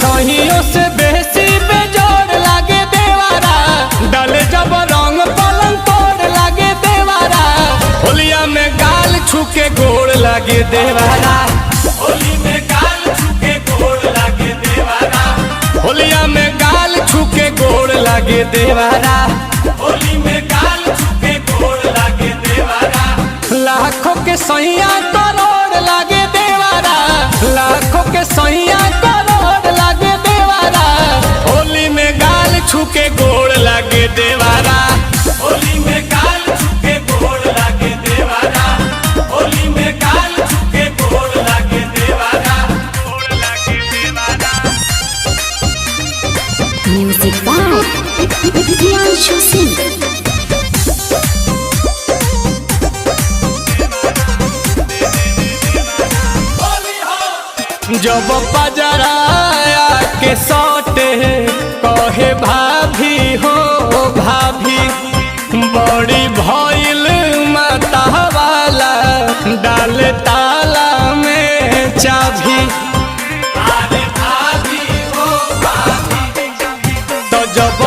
सहियों से बेसी बेजोड़ लागे देवारा, डाले जब रंग पलंग तोड़ लागे देवारा। होलिया में गाल छुके गोड़ लागे देवारा, होली में गाल छुके गोड़ लागे देवारा, होलिया में गाल छुके गोड़ लागे देवारा, होली में गाल छुके गोड़ लागे देवारा। लाखों के सैया करोड़ लागे देवारा, लाखों के सैया करोड़ लागे देवारा। होली में गाल छुके गोड़ लागे देवारा, होली में गाल छुके गोड़ लागे देवारा, होली में गाल छुके गोड़ लागे देवारा, गोड़ लागे देवारा। Music by Priyanshu Singh. जब पजराया के सौटे कहे भाभी हो भाभी, बड़ी भइल माता वाला डाल ताला में चाभी। अरे भाभी हो भाभी, तो जब